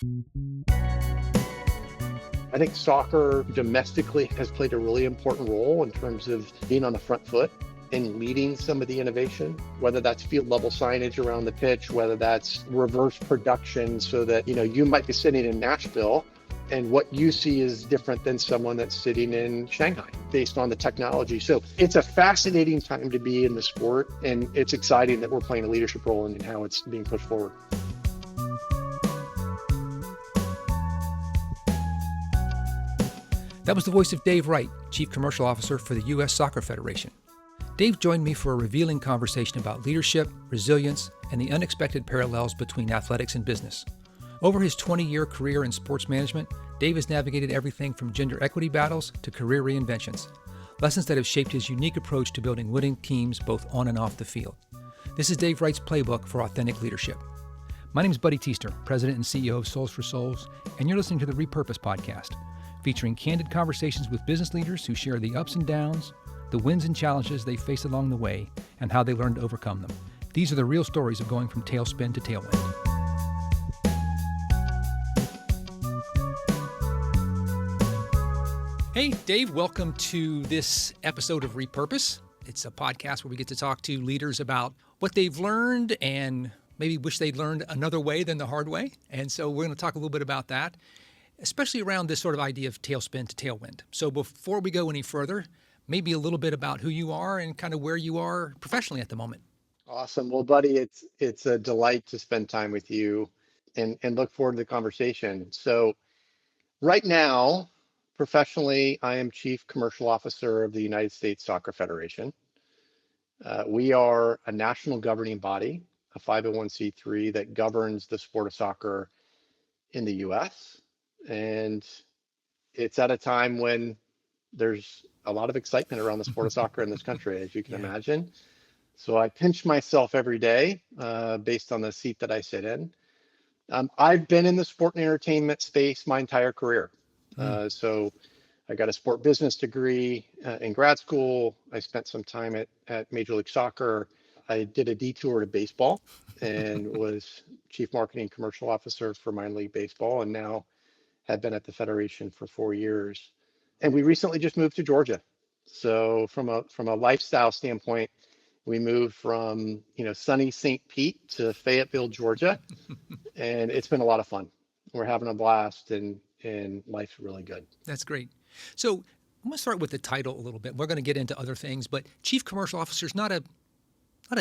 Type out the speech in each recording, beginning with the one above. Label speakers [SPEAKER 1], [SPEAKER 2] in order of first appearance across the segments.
[SPEAKER 1] I think soccer domestically has played a really important role in terms of being on the front foot and leading some of the innovation, whether that's field level signage around the pitch, whether that's reverse production so that, you might be sitting in Nashville and what you see is different than someone that's sitting in Shanghai based on the technology. So it's a fascinating time to be in the sport, and it's exciting that we're playing a leadership role in how it's being pushed forward.
[SPEAKER 2] That was the voice of Dave Wright, Chief Commercial Officer for the U.S. Soccer Federation. Dave joined me for a revealing conversation about leadership, resilience, and the unexpected parallels between athletics and business. Over his 20-year career in sports management, Dave has navigated everything from gender equity battles to career reinventions, lessons that have shaped his unique approach to building winning teams both on and off the field. This is Dave Wright's Playbook for Authentic Leadership. My name is Buddy Teaster, President and CEO of Souls for Souls, and you're listening to the Repurpose Podcast, featuring candid conversations with business leaders who share the ups and downs, the wins and challenges they face along the way, and how they learn to overcome them. These are the real stories of going from tailspin to tailwind. Hey, Dave, welcome to this episode of Repurpose. It's a podcast where we get to talk to leaders about what they've learned and maybe wish they'd learned another way than the hard way. And so we're going to talk a little bit about that, especially around this sort of idea of tailspin to tailwind. So before we go any further, maybe a little bit about who you are and kind of where you are professionally at the moment.
[SPEAKER 1] Awesome. Well, Buddy, it's a delight to spend time with you and look forward to the conversation. So right now, professionally, I am Chief Commercial Officer of the United States Soccer Federation. We are a national governing body, a 501c3 that governs the sport of soccer in the U.S. And it's at a time when there's a lot of excitement around the sport of soccer in this country, as you can imagine. So I pinch myself every day based on the seat that I sit in. I've been in the sport and entertainment space my entire career. So I got a sport business degree in grad school. I spent some time at Major League Soccer. I did a detour to baseball and was chief marketing commercial officer for minor league baseball, and now have been at the Federation for 4 years. And we recently just moved to Georgia. So from a lifestyle standpoint, we moved from sunny St. Pete to Fayetteville, Georgia, and it's been a lot of fun. We're having a blast, and life's really good.
[SPEAKER 2] That's great. So I'm going to start with the title a little bit. We're going to get into other things, but Chief Commercial Officer is not a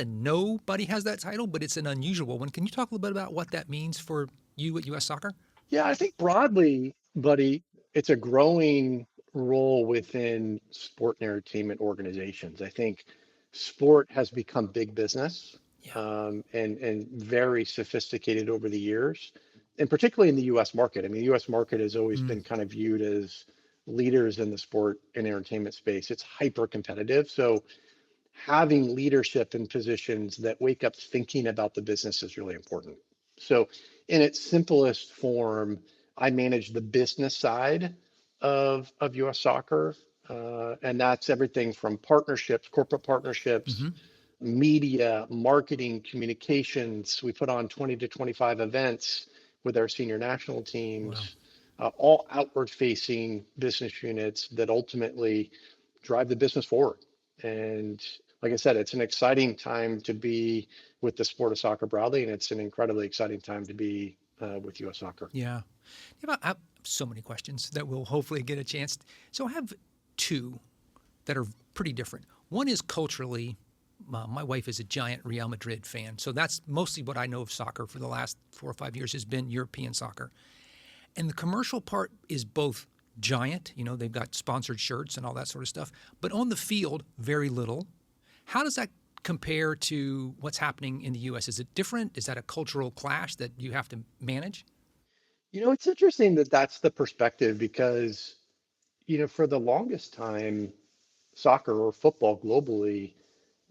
[SPEAKER 2] nobody has that title, but it's an unusual one. Can you talk a little bit about what that means for you at U.S. Soccer?
[SPEAKER 1] Yeah, I think broadly, Buddy, it's a growing role within sport and entertainment organizations. I think sport has become big business and very sophisticated over the years, and particularly in the U.S. market. I mean, the U.S. market has always been kind of viewed as leaders in the sport and entertainment space. It's hyper competitive. So having leadership in positions that wake up thinking about the business is really important. So in its simplest form, I manage the business side of U.S. Soccer. And that's everything from partnerships, corporate partnerships, media, marketing, communications. We put on 20 to 25 events with our senior national teams, all outward facing business units that ultimately drive the business forward. And like I said, it's an exciting time to be with the sport of soccer broadly, and it's an incredibly exciting time to be with U.S. Soccer.
[SPEAKER 2] Yeah. I have so many questions that we'll hopefully get a chance. So I have two that are pretty different. One is culturally, my wife is a giant Real Madrid fan, so that's mostly what I know of soccer for the last 4 or 5 years has been European soccer. And the commercial part is both giant, they've got sponsored shirts and all that sort of stuff, but on the field, very little. How does that compare to what's happening in the U.S.? Is it different? Is that a cultural clash that you have to manage?
[SPEAKER 1] It's interesting that that's the perspective because, for the longest time, soccer or football globally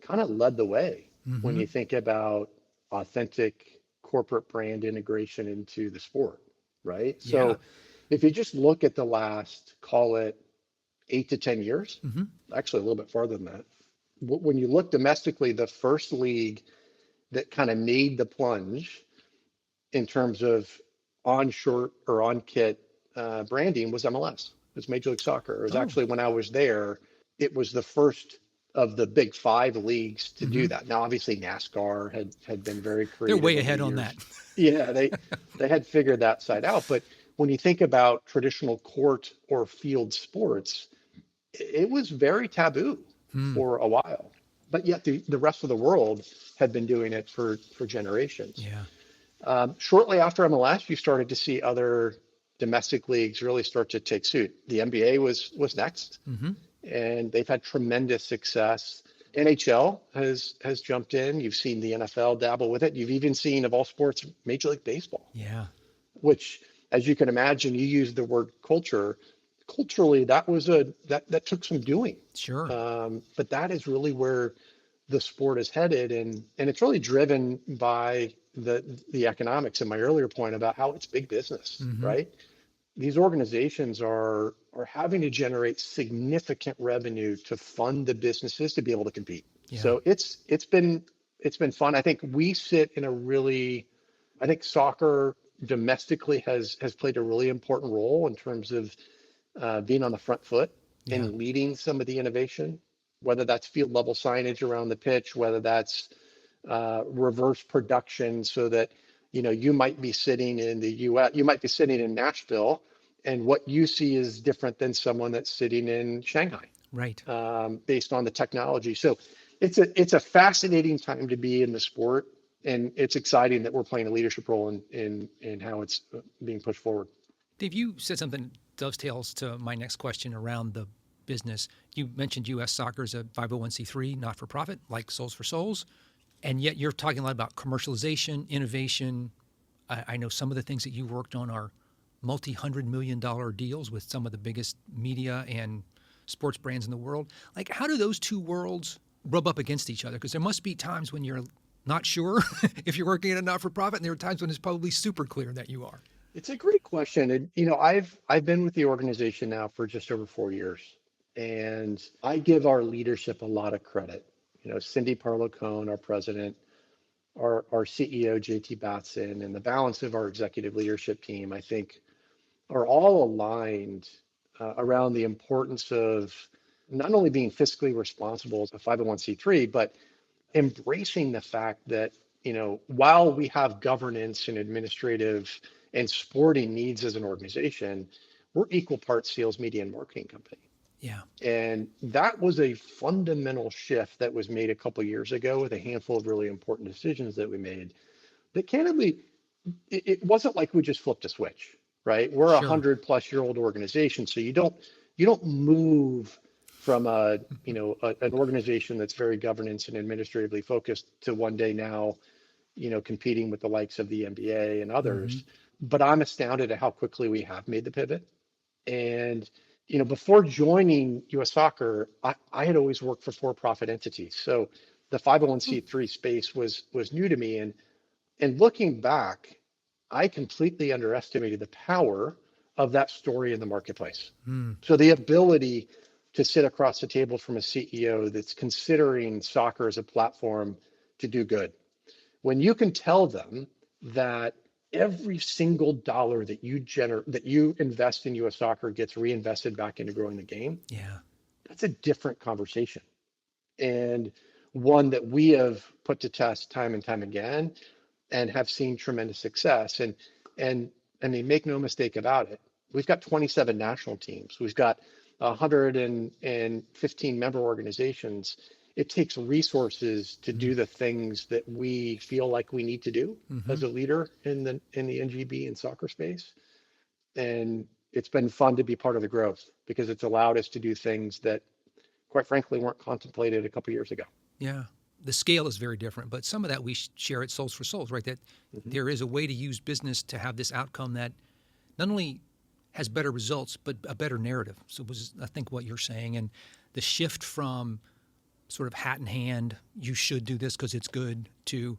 [SPEAKER 1] kind of led the way when you think about authentic corporate brand integration into the sport, right?
[SPEAKER 2] Yeah.
[SPEAKER 1] So if you just look at the last, call it 8 to 10 years, actually a little bit farther than that, when you look domestically, the first league that kind of made the plunge in terms of on shirt or on kit branding was MLS. It was Major League Soccer. It was
[SPEAKER 2] Oh,
[SPEAKER 1] actually when I was there, it was the first of the big five leagues to do
[SPEAKER 2] hmm.
[SPEAKER 1] that. Now, obviously, NASCAR had been very
[SPEAKER 2] They're
[SPEAKER 1] creative
[SPEAKER 2] way
[SPEAKER 1] over the
[SPEAKER 2] ahead on that.
[SPEAKER 1] years. Yeah, they had figured that side out. But when you think about traditional court or field sports, it was very taboo
[SPEAKER 2] Hmm.
[SPEAKER 1] for a while. But yet the rest of the world had been doing it for generations.
[SPEAKER 2] Yeah.
[SPEAKER 1] Shortly after MLS, you started to see other domestic leagues really start to take suit. The NBA was next,
[SPEAKER 2] Hmm.
[SPEAKER 1] and they've had tremendous success. NHL has jumped in. You've seen the NFL dabble with it. You've even seen, of all sports, Major League Baseball,
[SPEAKER 2] Yeah.
[SPEAKER 1] which, as you can imagine, you use the word culture. Culturally, that took some doing,
[SPEAKER 2] Sure.
[SPEAKER 1] but that is really where the sport is headed, and it's really driven by the economics. And my earlier point about how it's big business,
[SPEAKER 2] Hmm.
[SPEAKER 1] right? These organizations are having to generate significant revenue to fund the businesses to be able to compete.
[SPEAKER 2] Yeah.
[SPEAKER 1] So it's been fun. I think we sit in a really, I think soccer domestically has played a really important role in terms of being on the front foot
[SPEAKER 2] Yeah.
[SPEAKER 1] and leading some of the innovation, whether that's field level signage around the pitch, whether that's reverse production, so that you might be sitting in the U.S., you might be sitting in Nashville, and what you see is different than someone that's sitting in Shanghai,
[SPEAKER 2] Right.
[SPEAKER 1] based on the technology. So it's a fascinating time to be in the sport, and it's exciting that we're playing a leadership role in how it's being pushed forward.
[SPEAKER 2] Dave, you said something that dovetails to my next question around the business. You mentioned U.S. Soccer is a 501c3, not for profit, like Souls for Souls. And yet you're talking a lot about commercialization, innovation. I know some of the things that you worked on are multi-$100 million deals with some of the biggest media and sports brands in the world. Like, how do those two worlds rub up against each other? Because there must be times when you're not sure if you're working at a not-for-profit, and there are times when it's probably super clear that you are.
[SPEAKER 1] It's a great question. And I've been with the organization now for just over 4 years, and I give our leadership a lot of credit. Cindy Parlow-Cohn, our president, our CEO, JT Batson, and the balance of our executive leadership team, I think, are all aligned around the importance of not only being fiscally responsible as a 501c3, but embracing the fact that, while we have governance and administrative and sporting needs as an organization, we're equal parts sales, media, and marketing company.
[SPEAKER 2] Yeah.
[SPEAKER 1] And that was a fundamental shift that was made a couple of years ago with a handful of really important decisions that we made. That candidly, it wasn't like we just flipped a switch, right? We're a
[SPEAKER 2] Sure.
[SPEAKER 1] 100+ year old organization, so you don't move from an organization that's very governance and administratively focused to one day now, competing with the likes of the NBA and
[SPEAKER 2] Hmm.
[SPEAKER 1] others. But I'm astounded at how quickly we have made the pivot. And before joining U.S. Soccer, I had always worked for-profit entities, so the 501c3 space was new to me. And looking back, I completely underestimated the power of that story in the marketplace.
[SPEAKER 2] Mm.
[SPEAKER 1] So the ability to sit across the table from a CEO that's considering soccer as a platform to do good. When you can tell them that every single dollar that you invest in US soccer gets reinvested back into growing the game,
[SPEAKER 2] Yeah.
[SPEAKER 1] that's a different conversation. And one that we have put to test time and time again and have seen tremendous success. And I mean, make no mistake about it. We've got 27 national teams. We've got 115 member organizations. It takes resources to
[SPEAKER 2] Mm.
[SPEAKER 1] do the things that we feel like we need to do
[SPEAKER 2] Hmm.
[SPEAKER 1] as a leader in the NGB and soccer space. And it's been fun to be part of the growth because it's allowed us to do things that, quite frankly, weren't contemplated a couple years ago.
[SPEAKER 2] Yeah. The scale is very different, but some of that we share at Souls for Souls, right? That
[SPEAKER 1] Mhm.
[SPEAKER 2] there is a way to use business to have this outcome that not only has better results, but a better narrative. So it was, I think, what you're saying. And the shift from sort of hat in hand, you should do this because it's good, to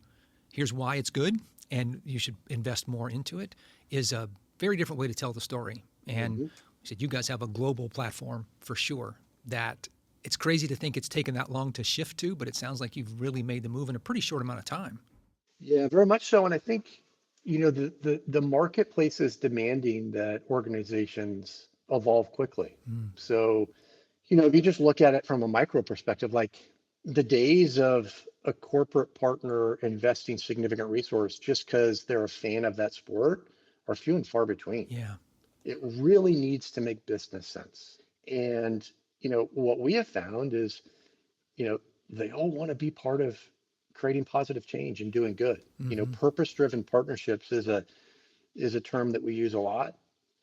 [SPEAKER 2] here's why it's good and you should invest more into it, is a very different way to tell the story. And
[SPEAKER 1] Mhm.
[SPEAKER 2] you said you guys have a global platform for sure that it's crazy to think it's taken that long to shift to, but it sounds like you've really made the move in a pretty short amount of time.
[SPEAKER 1] Yeah, very much so. And I think, the marketplace is demanding that organizations evolve quickly.
[SPEAKER 2] Mm,
[SPEAKER 1] So, if you just look at it from a micro perspective, like the days of a corporate partner investing significant resource just because they're a fan of that sport are few and far between.
[SPEAKER 2] yeah.
[SPEAKER 1] It really needs to make business sense. And, what we have found is, you know, they all want to be part of creating positive change and doing good.
[SPEAKER 2] Hmm.
[SPEAKER 1] Purpose-driven partnerships is a term that we use a lot.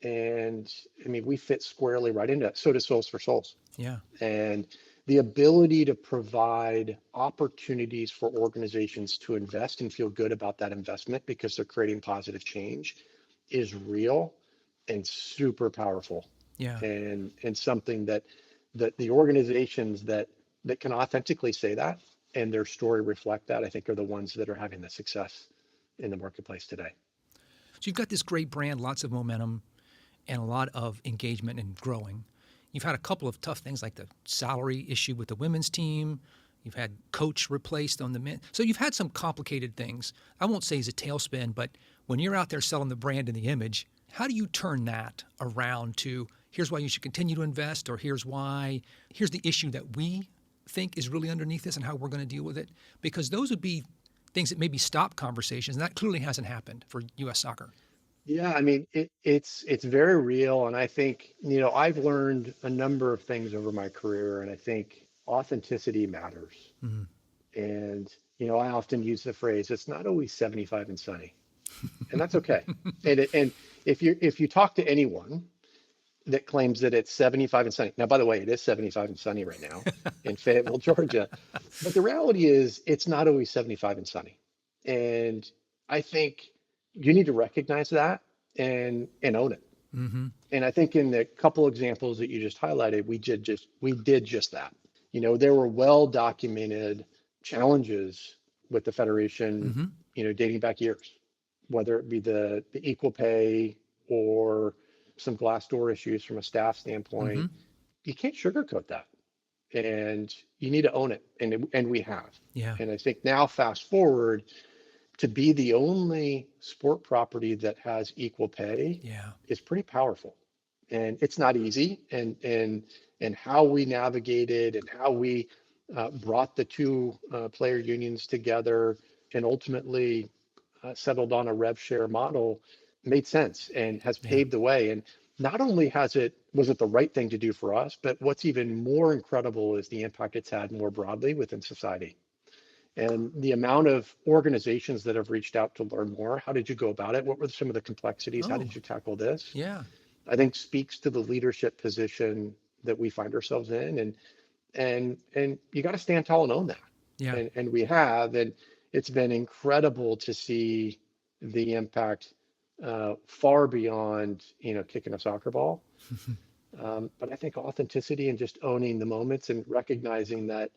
[SPEAKER 1] And I mean, we fit squarely right into that. So does Souls for Souls.
[SPEAKER 2] Yeah.
[SPEAKER 1] And the ability to provide opportunities for organizations to invest and feel good about that investment because they're creating positive change is real and super powerful,
[SPEAKER 2] Yeah.
[SPEAKER 1] and something that the organizations that can authentically say that and their story reflect that, I think are the ones that are having the success in the marketplace today.
[SPEAKER 2] So you've got this great brand, lots of momentum, and a lot of engagement and growing. You've had a couple of tough things like the salary issue with the women's team. You've had coach replaced on the men. So you've had some complicated things. I won't say it's a tailspin, but when you're out there selling the brand and the image, how do you turn that around to here's why you should continue to invest, or here's the issue that we think is really underneath this and how we're going to deal with it? Because those would be things that maybe stop conversations, and that clearly hasn't happened for U.S. soccer.
[SPEAKER 1] Yeah, I mean, it's very real, and I think, I've learned a number of things over my career, and I think authenticity matters.
[SPEAKER 2] Mm-hmm.
[SPEAKER 1] And I often use the phrase, "It's not always 75 and sunny," and that's okay. And if you talk to anyone that claims that it's 75 and sunny, now by the way, it is 75 and sunny right now in Fayetteville, Georgia, but the reality is it's not always 75 and sunny, and I think you need to recognize that and own it.
[SPEAKER 2] Mm-hmm.
[SPEAKER 1] And I think in the couple examples that you just highlighted, we did just that. There were well documented challenges with the federation,
[SPEAKER 2] Mm-hmm.
[SPEAKER 1] dating back years, whether it be the equal pay or some Glassdoor issues from a staff
[SPEAKER 2] Mm-hmm.
[SPEAKER 1] standpoint. You can't sugarcoat that, and you need to own it, and we have.
[SPEAKER 2] Yeah.
[SPEAKER 1] And I think now, fast forward, to be the only sport property that has equal pay
[SPEAKER 2] Yeah.
[SPEAKER 1] is pretty powerful. And it's not easy. And how we navigated and how we brought the two player unions together and ultimately settled on a rev share model made sense and has
[SPEAKER 2] Yeah.
[SPEAKER 1] paved the way. And not only was it the right thing to do for us, but what's even more incredible is the impact it's had more broadly within society. And the amount of organizations that have reached out to learn more. How did you go about it? What were some of the complexities? How
[SPEAKER 2] Oh,
[SPEAKER 1] did you tackle this?
[SPEAKER 2] yeah.
[SPEAKER 1] I think speaks to the leadership position that we find ourselves in. And you got to stand tall and own that.
[SPEAKER 2] Yeah.
[SPEAKER 1] And we have. And it's been incredible to see the impact far beyond, kicking a soccer ball. But I think authenticity and just owning the moments and recognizing that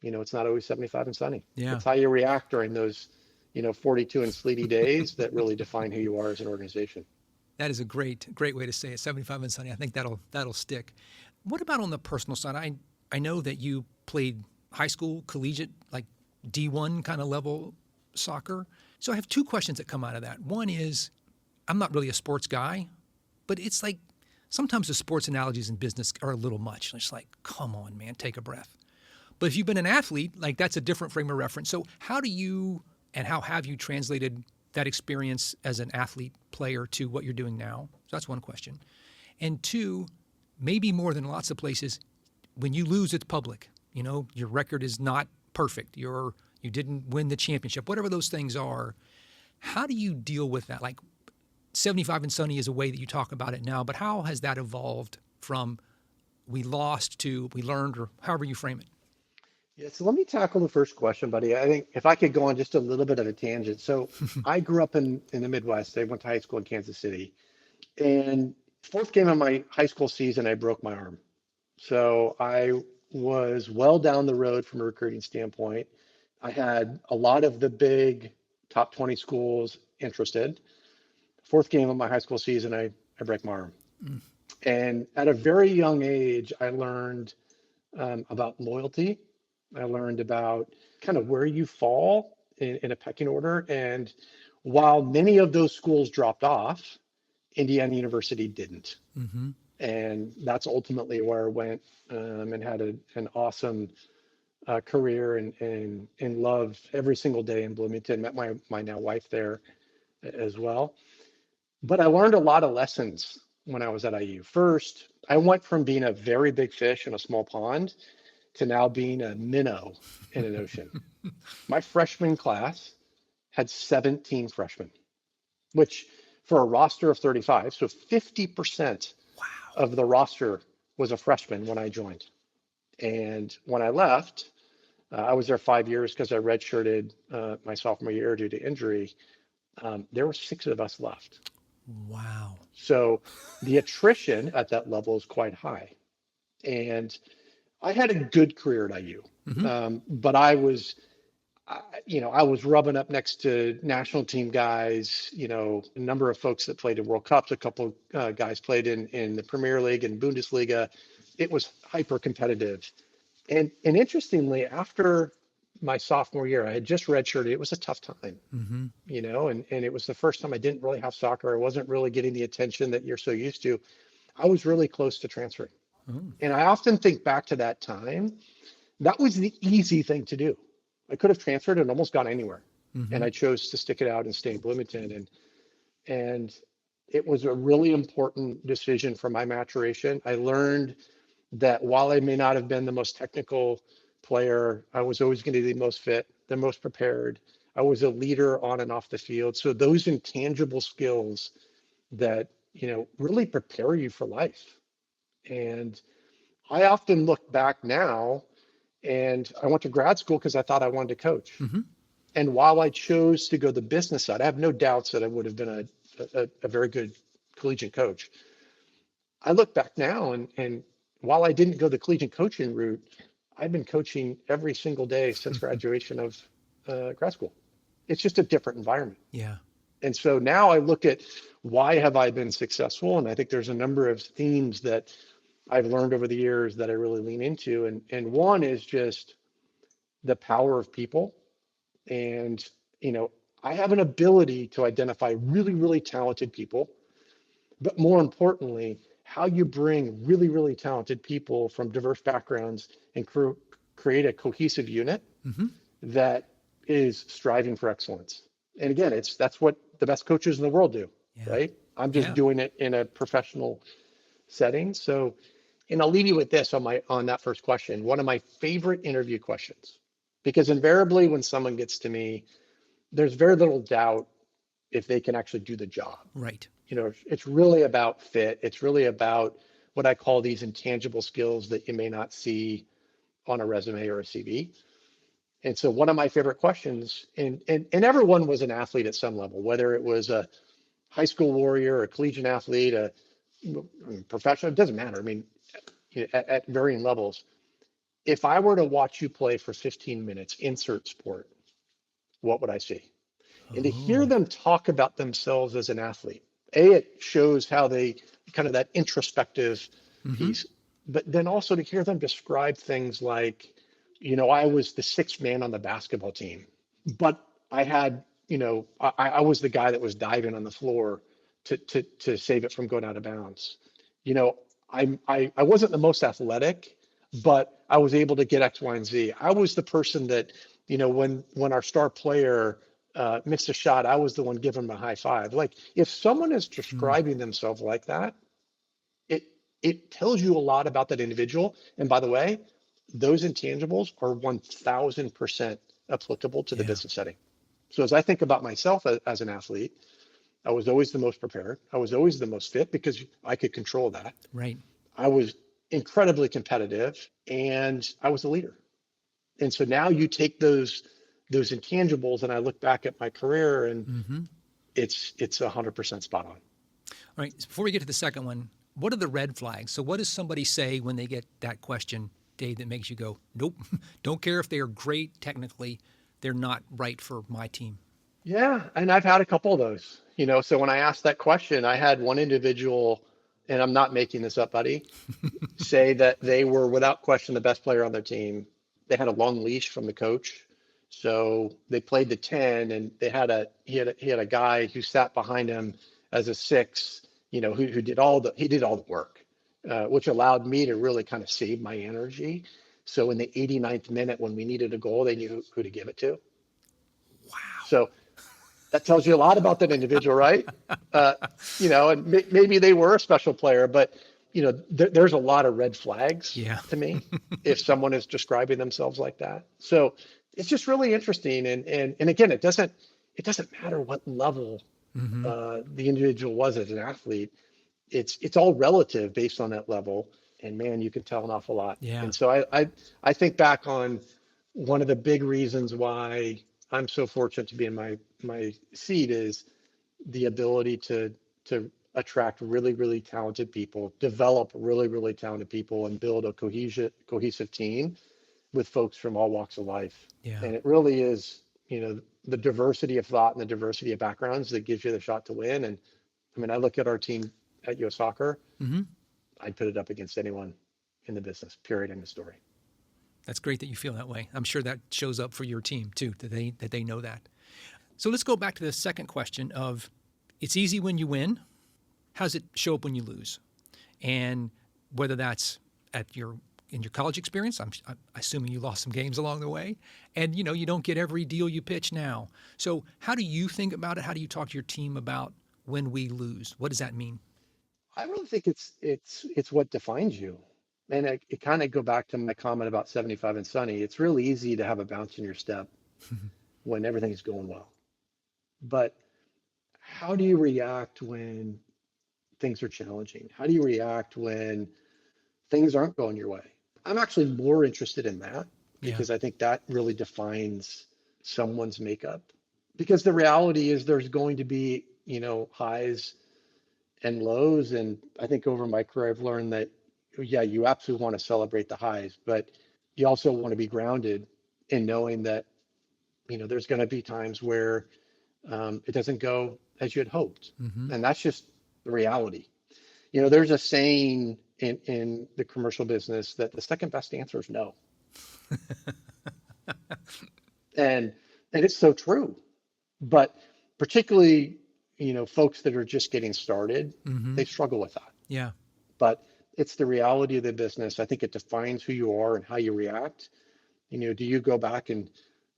[SPEAKER 1] it's not always 75 and sunny.
[SPEAKER 2] Yeah.
[SPEAKER 1] It's how you react during those, 42 and sleety days that really define who you are as an organization.
[SPEAKER 2] That is a great way to say it. 75 and sunny. I think that'll stick. What about on the personal side? I know that you played high school, collegiate, like D1 kind of level soccer. So I have two questions that come out of that. One is, I'm not really a sports guy, but it's like sometimes the sports analogies in business are a little much. It's like, come on, man, take a breath. But if you've been an athlete, like that's a different frame of reference. So how have you translated that experience as an athlete player to what you're doing now? So that's one question. And two, maybe more than lots of places, when you lose, it's public. Your record is not perfect. You didn't win the championship, whatever those things are. How do you deal with that? Like 75 and sunny is a way that you talk about it now, but how has that evolved from we lost to we learned, or however you frame it?
[SPEAKER 1] Yeah, so let me tackle the first question, buddy. I think if I could go on just a little bit of a tangent. So I grew up in the Midwest. I went to high school in Kansas City. And fourth game of my high school season, I broke my arm. So I was well down the road from a recruiting standpoint. I had a lot of the big top 20 schools interested. Fourth game of my high school season, I break my arm.
[SPEAKER 2] Mm.
[SPEAKER 1] And at a very young age, I learned about loyalty. I learned about kind of where you fall in a pecking order. And While many of those schools dropped off, Indiana University didn't.
[SPEAKER 2] Mm-hmm.
[SPEAKER 1] And that's ultimately where I went, and had an awesome career, and love every single day in Bloomington. Met my now wife there as well. But I learned a lot of lessons when I was at IU. First, I went from being a very big fish in a small pond to now being a minnow in an ocean. My freshman class had 17 freshmen, which for a roster of 35, so 50%
[SPEAKER 2] Wow.
[SPEAKER 1] of the roster was a freshman when I joined. And when I left, I was there 5 years because I redshirted my sophomore year due to injury. There were 6 of us left.
[SPEAKER 2] Wow.
[SPEAKER 1] So the attrition at that level is quite high. And I had a good career at IU,
[SPEAKER 2] Mm-hmm.
[SPEAKER 1] but I was rubbing up next to national team guys, a number of folks that played in World Cups, a couple guys played in the Premier League and Bundesliga. It was hyper competitive. And interestingly, after my sophomore year, I had just redshirted. It was a tough time,
[SPEAKER 2] Mm-hmm.
[SPEAKER 1] and it was the first time I didn't really have soccer. I wasn't really getting the attention that you're so used to. I was really close to transferring.
[SPEAKER 2] Oh.
[SPEAKER 1] And I often think back to that time. That was the easy thing to do. I could have transferred and almost gone anywhere.
[SPEAKER 2] Mm-hmm.
[SPEAKER 1] And I chose to stick it out and stay in Bloomington. And it was a really important decision for my maturation. I learned that while I may not have been the most technical player, I was always going to be the most fit, the most prepared. I was a leader on and off the field. So those intangible skills that, really prepare you for life. And I often look back now, and I went to grad school because I thought I wanted to coach.
[SPEAKER 2] Mm-hmm.
[SPEAKER 1] And while I chose to go the business side, I have no doubts that I would have been a very good collegiate coach. I look back now, and while I didn't go the collegiate coaching route, I've been coaching every single day since graduation of grad school. It's just a different environment.
[SPEAKER 2] Yeah.
[SPEAKER 1] And so now I look at why have I been successful? And I think there's a number of themes that I've learned over the years that I really lean into. And one is just the power of people. And, I have an ability to identify really, really talented people, but more importantly, how you bring really, really talented people from diverse backgrounds and create a cohesive unit
[SPEAKER 2] Mm-hmm.
[SPEAKER 1] that is striving for excellence. And again, that's what the best coaches in the world do,
[SPEAKER 2] Yeah.
[SPEAKER 1] right? I'm just
[SPEAKER 2] Yeah.
[SPEAKER 1] doing it in a professional setting. So, and I'll leave you with this on that first question. One of my favorite interview questions, because invariably when someone gets to me, there's very little doubt if they can actually do the job.
[SPEAKER 2] Right.
[SPEAKER 1] It's really about fit. It's really about what I call these intangible skills that you may not see on a resume or a CV. And so one of my favorite questions, and everyone was an athlete at some level, whether it was a high school warrior, a collegiate athlete, a professional, it doesn't matter. I mean, at varying levels. If I were to watch you play for 15 minutes, insert sport, what would I see? And to hear
[SPEAKER 2] Oh.
[SPEAKER 1] them talk about themselves as an athlete, it shows how they kind of that introspective
[SPEAKER 2] Mm-hmm.
[SPEAKER 1] piece, but then also to hear them describe things like, I was the sixth man on the basketball team, but I had, I was the guy that was diving on the floor to save it from going out of bounds. You know, I wasn't the most athletic, but I was able to get X, Y, and Z. I was the person that, when our star player missed a shot, I was the one giving him a high five. Like if someone is
[SPEAKER 2] Mm.
[SPEAKER 1] describing themselves like that, it it tells you a lot about that individual. And by the way, those intangibles are 1000% applicable to the
[SPEAKER 2] Yeah.
[SPEAKER 1] business setting. So as I think about myself as an athlete, I was always the most prepared. I was always the most fit because I could control that.
[SPEAKER 2] Right.
[SPEAKER 1] I was incredibly competitive and I was a leader. And so now you take those intangibles and I look back at my career and
[SPEAKER 2] Mm-hmm.
[SPEAKER 1] it's 100% spot on.
[SPEAKER 2] All right. So before we get to the second one, what are the red flags? So what does somebody say when they get that question, Dave, that makes you go, nope, don't care if they are great technically, they're not right for my team?
[SPEAKER 1] Yeah, and I've had a couple of those. So when I asked that question, I had one individual, and I'm not making this up, buddy, say that they were without question the best player on their team. They had a long leash from the coach, So they played the 10, and he had a guy who sat behind him as a 6, who did all the work, which allowed me to really kind of save my energy. So in the 89th minute, when we needed a goal, they knew who to give it to.
[SPEAKER 2] Wow.
[SPEAKER 1] So that tells you a lot about that individual, right? And maybe they were a special player, but there's a lot of red flags
[SPEAKER 2] Yeah.
[SPEAKER 1] to me if someone is describing themselves like that. So it's just really interesting, and again, it doesn't matter what level
[SPEAKER 2] Mm-hmm.
[SPEAKER 1] the individual was as an athlete. It's all relative based on that level, and man, you can tell an awful lot.
[SPEAKER 2] Yeah.
[SPEAKER 1] And so I think back on one of the big reasons why I'm so fortunate to be in my seat is the ability to attract really, really talented people, develop really, really talented people, and build a cohesive team with folks from all walks of life.
[SPEAKER 2] Yeah.
[SPEAKER 1] And it really is, the diversity of thought and the diversity of backgrounds that gives you the shot to win. And I mean, I look at our team at US Soccer,
[SPEAKER 2] Mm-hmm.
[SPEAKER 1] I'd put it up against anyone in the business, period, end of story.
[SPEAKER 2] That's great that you feel that way. I'm sure that shows up for your team too, that they know that. So let's go back to the second question of it's easy when you win. How does it show up when you lose? And whether that's in your college experience, I'm assuming you lost some games along the way, and you don't get every deal you pitch now. So how do you think about it? How do you talk to your team about when we lose? What does that mean?
[SPEAKER 1] I really think it's what defines you. And it kind of go back to my comment about 75 and sunny. It's really easy to have a bounce in your step when everything's going well. But how do you react when things are challenging? How do you react when things aren't going your way? I'm actually more interested in that
[SPEAKER 2] Yeah.
[SPEAKER 1] because I think that really defines someone's makeup. Because the reality is there's going to be, highs and lows. And I think over my career, I've learned that, yeah, you absolutely want to celebrate the highs, but you also want to be grounded in knowing that, there's going to be times where it doesn't go as you had hoped.
[SPEAKER 2] Mm-hmm.
[SPEAKER 1] And that's just the reality. There's a saying in the commercial business that the second best answer is no. And it's so true. But particularly, folks that are just getting started,
[SPEAKER 2] Mm-hmm.
[SPEAKER 1] they struggle with that.
[SPEAKER 2] Yeah.
[SPEAKER 1] But it's the reality of the business. I think it defines who you are and how you react. Do you go back and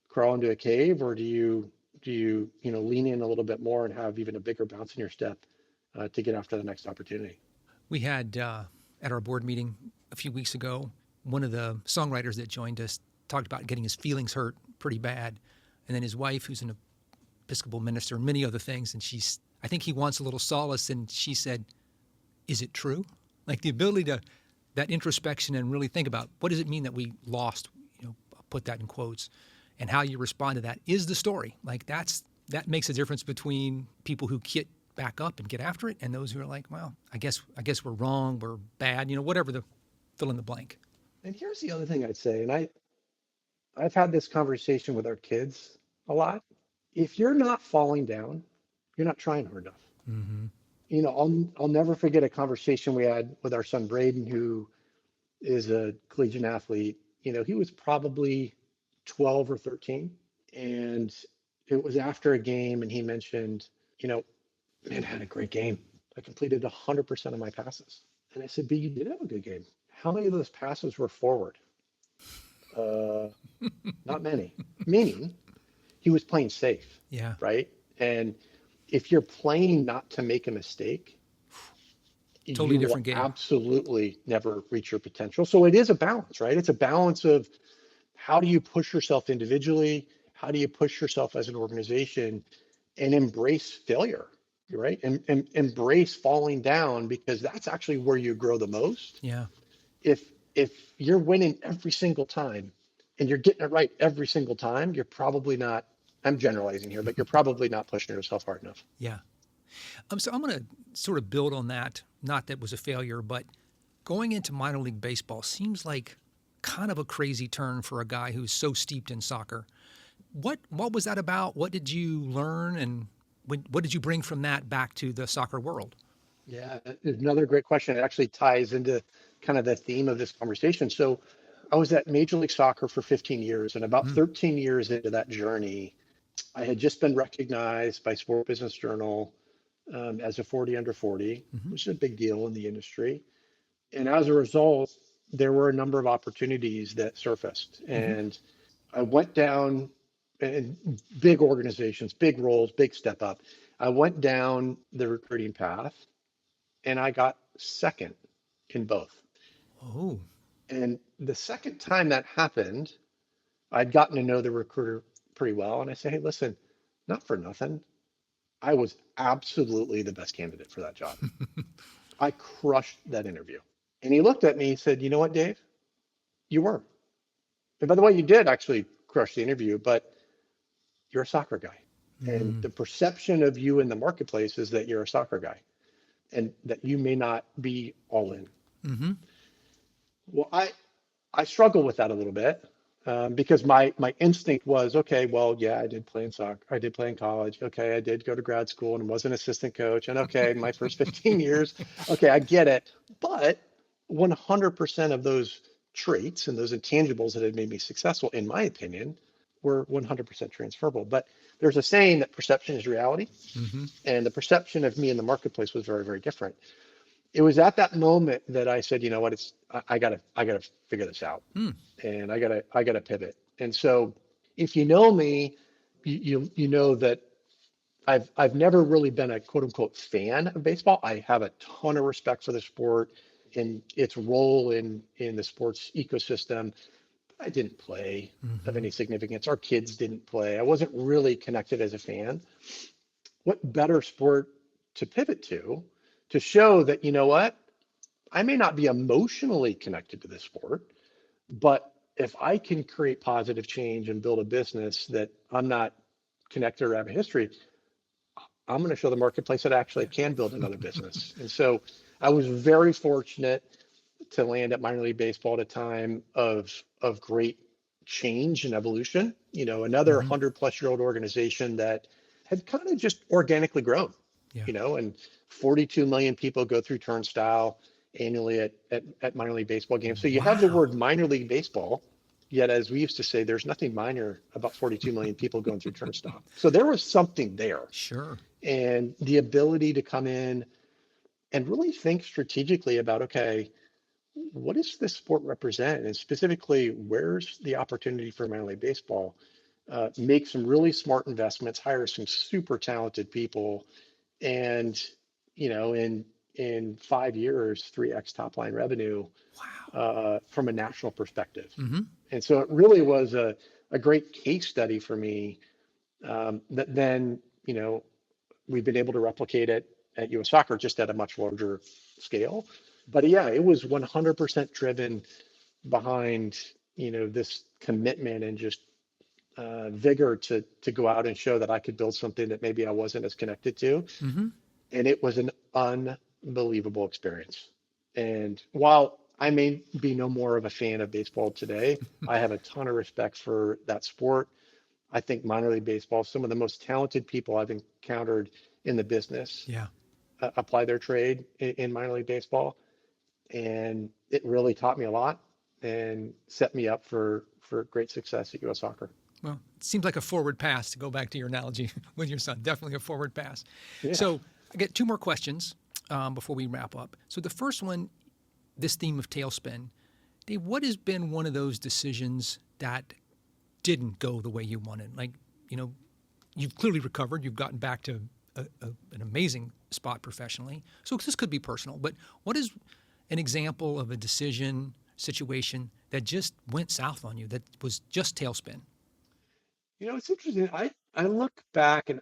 [SPEAKER 1] crawl into a cave, or do you lean in a little bit more and have even a bigger bounce in your step to get after the next opportunity?
[SPEAKER 2] We had at our board meeting a few weeks ago, one of the songwriters that joined us talked about getting his feelings hurt pretty bad. And then his wife, who's an Episcopal minister and many other things, and I think he wants a little solace. And she said, is it true? Like the ability to, that introspection and really think about what does it mean that we lost, put that in quotes, and how you respond to that is the story. Like that makes a difference between people who get back up and get after it and those who are like, well, I guess we're wrong, we're bad, whatever the fill in the blank.
[SPEAKER 1] And here's the other thing I'd say, and I've had this conversation with our kids a lot. If you're not falling down, you're not trying hard enough.
[SPEAKER 2] Mm-hmm.
[SPEAKER 1] I'll never forget a conversation we had with our son Braden, who is a collegiate athlete. He was probably 12 or 13, and it was after a game, and he mentioned, man, I had a great game. I completed 100% of my passes. And I said, but you did have a good game. How many of those passes were forward? Not many. Meaning he was playing safe.
[SPEAKER 2] Yeah.
[SPEAKER 1] Right. And if you're playing not to make a mistake,
[SPEAKER 2] Totally
[SPEAKER 1] you will
[SPEAKER 2] different game.
[SPEAKER 1] absolutely never reach your potential. So it is a balance, right? It's a balance of how do you push yourself individually? How do you push yourself as an organization and embrace failure, right? And embrace falling down, because that's actually where you grow the most.
[SPEAKER 2] Yeah.
[SPEAKER 1] If you're winning every single time and you're getting it right every single time, you're probably not, I'm generalizing here, but you're probably not pushing yourself hard enough.
[SPEAKER 2] Yeah. So I'm going to sort of build on that. Not that it was a failure, but going into minor league baseball seems like kind of a crazy turn for a guy who's so steeped in soccer. What was that about? What did you learn, and what did you bring from that back to the soccer world?
[SPEAKER 1] Yeah, another great question. It actually ties into kind of the theme of this conversation. So I was at Major League Soccer for 15 years, and about 13 years into that journey, I had just been recognized by Sport Business Journal as a 40 under 40, which is a big deal in the industry. And as a result, there were a number of opportunities that surfaced. And I went down in big organizations, big roles, big step up. I went down the recruiting path and I got second in both.
[SPEAKER 2] Oh.
[SPEAKER 1] And the second time that happened, I'd gotten to know the recruiter pretty well. And I said, hey, listen, not for nothing. I was absolutely the best candidate for that job. I crushed that interview. And he looked at me and said, you know what, Dave? You were. And by the way, you did actually crush the interview, but you're a soccer guy. And the perception of you in the marketplace is that you're a soccer guy and that you may not be all in. Well, I struggle with that a little bit because my instinct was, okay, well, yeah, I did play in soccer. I did play in college. Okay, I did go to grad school and was an assistant coach. And okay, my first 15 years, okay, I get it. But 100% of those traits and those intangibles that had made me successful, in my opinion, were 100% transferable. But there's a saying that perception is reality. And the perception of me in the marketplace was very, very different. It was at that moment that I said, you know what, I gotta figure this out, and I gotta pivot. And so, if you know me, you know that I've never really been a quote unquote fan of baseball. I have a ton of respect for the sport and its role in the sports ecosystem. I didn't play of any significance. Our kids didn't play. I wasn't really connected as a fan. What better sport to pivot to show that, you know what, I may not be emotionally connected to this sport, but if I can create positive change and build a business that I'm not connected or have a history, I'm going to show the marketplace that I actually can build another business. And so I was very fortunate to land at minor league baseball at a time of great change and evolution. You know, another 100-plus-year-old organization that had kind of just organically grown.
[SPEAKER 2] Yeah.
[SPEAKER 1] You know, and 42 million people go through Turnstile annually at minor league baseball games. So you have the word minor league baseball, yet as we used to say, there's nothing minor about 42 million people going through Turnstile. So there was something there.
[SPEAKER 2] Sure.
[SPEAKER 1] And the ability to come in and really think strategically about, okay, what does this sport represent? And specifically, where's the opportunity for minor league baseball? Make some really smart investments, hire some super talented people, and you know, in 5 years, 3x top line revenue from a national perspective. And so it really was a great case study for me that then, you know, we've been able to replicate it at US Soccer just at a much larger scale. But yeah, it was 100% driven behind, you know, this commitment and just vigor to go out and show that I could build something that maybe I wasn't as connected to. And it was an unbelievable experience. And while I may be no more of a fan of baseball today, I have a ton of respect for that sport. I think minor league baseball, some of the most talented people I've encountered in the business apply their trade in minor league baseball. And it really taught me a lot and set me up for great success at US Soccer.
[SPEAKER 2] Well, it seems like a forward pass, to go back to your analogy with your son. Definitely a forward pass.
[SPEAKER 1] Yeah.
[SPEAKER 2] So I get two more questions before we wrap up. So the first one, this theme of tailspin. Dave, what has been one of those decisions that didn't go the way you wanted? Like, you know, you've clearly recovered. You've gotten back to an amazing spot professionally. So this could be personal, but what is an example of a decision, situation that just went south on you, that was just tailspin?
[SPEAKER 1] You know, it's interesting. I look back and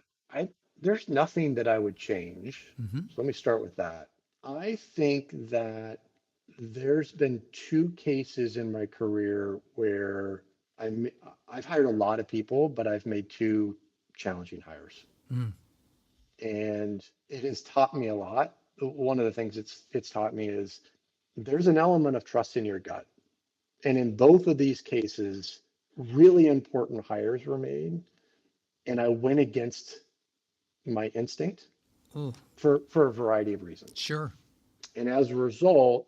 [SPEAKER 1] there's nothing that I would change. So let me start with that. I think that there's been two cases in my career where I've hired a lot of people, but I've made two challenging hires. And it has taught me a lot. One of the things it's taught me is there's an element of trust in your gut. And in both of these cases, really important hires were made, and I went against my instinct for a variety of reasons.
[SPEAKER 2] Sure.
[SPEAKER 1] And as a result,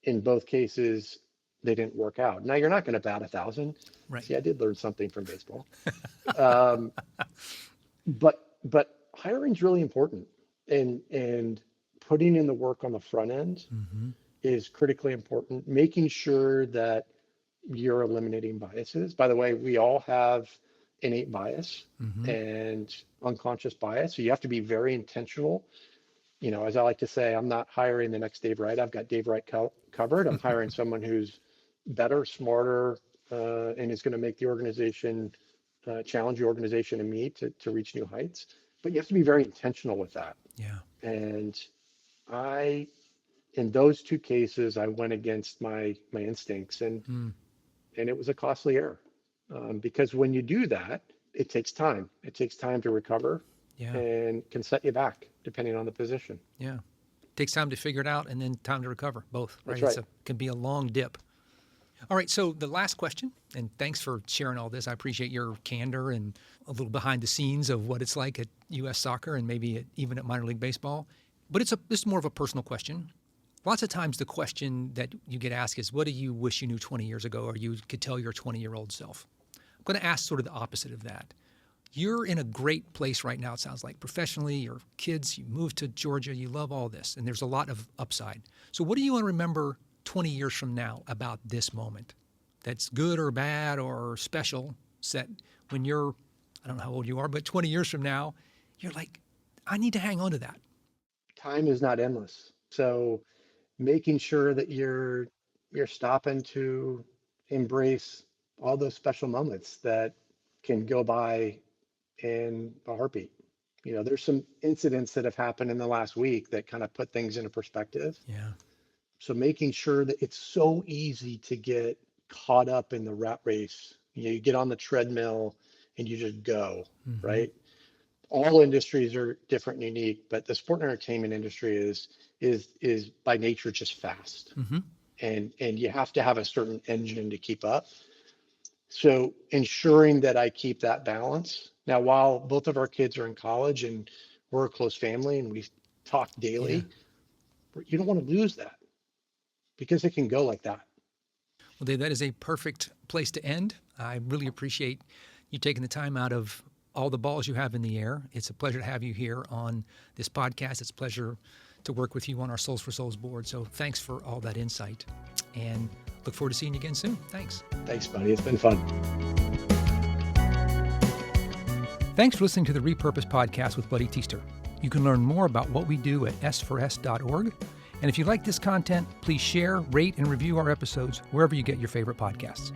[SPEAKER 1] in both cases, they didn't work out. Now you're not going to bat 1,000.
[SPEAKER 2] Right.
[SPEAKER 1] See, I did learn something from baseball. Um, but hiring is really important, and putting in the work on the front end
[SPEAKER 2] Mm-hmm.
[SPEAKER 1] is critically important. Making sure that you're eliminating biases. By the way, we all have innate bias
[SPEAKER 2] Mm-hmm.
[SPEAKER 1] and unconscious bias. So you have to be very intentional. As I like to say, I'm not hiring the next Dave Wright. I've got Dave Wright covered. I'm hiring someone who's better, smarter, and is going to make the organization, challenge the organization and me to reach new heights. But you have to be very intentional with that.
[SPEAKER 2] Yeah.
[SPEAKER 1] And in those two cases, I went against my instincts,
[SPEAKER 2] Mm.
[SPEAKER 1] and it was a costly error, because when you do that, it takes time. It takes time to recover,
[SPEAKER 2] Yeah.
[SPEAKER 1] and can set you back depending on the position.
[SPEAKER 2] Yeah. Takes time to figure it out and then time to recover, both. Right.
[SPEAKER 1] That's right.
[SPEAKER 2] Can be a long dip. All right. So the last question, and thanks for sharing all this. I appreciate your candor and a little behind the scenes of what it's like at U.S. Soccer and maybe even at minor league baseball. But this is more of a personal question. Lots of times the question that you get asked is, what do you wish you knew 20 years ago, or you could tell your 20-year-old self? I'm going to ask sort of the opposite of that. You're in a great place right now, it sounds like, professionally, your kids, you moved to Georgia, you love all this, and there's a lot of upside. So what do you want to remember 20 years from now about this moment that's good or bad or special, set when you're, I don't know how old you are, but 20 years from now, you're like, I need to hang on to that.
[SPEAKER 1] Time is not endless. So making sure that you're stopping to embrace all those special moments that can go by in a heartbeat. There's some incidents that have happened in the last week that kind of put things into perspective.
[SPEAKER 2] Yeah.
[SPEAKER 1] So making sure that it's so easy to get caught up in the rat race. You get on the treadmill and you just go,
[SPEAKER 2] Mm-hmm.
[SPEAKER 1] right? All industries are different and unique, but the sport and entertainment industry is by nature just fast.
[SPEAKER 2] Mm-hmm.
[SPEAKER 1] And you have to have a certain engine to keep up. So ensuring that I keep that balance. Now, while both of our kids are in college and we're a close family and we talk daily, you don't want to lose that, because it can go like that.
[SPEAKER 2] Well, Dave, that is a perfect place to end. I really appreciate you taking the time out of all the balls you have in the air. It's a pleasure to have you here on this podcast. It's a pleasure to work with you on our Souls for Souls board. So thanks for all that insight, and look forward to seeing you again soon. Thanks.
[SPEAKER 1] Thanks, buddy. It's been fun.
[SPEAKER 2] Thanks for listening to the Repurpose Podcast with Buddy Teaster. You can learn more about what we do at s4s.org. And if you like this content, please share, rate, and review our episodes wherever you get your favorite podcasts.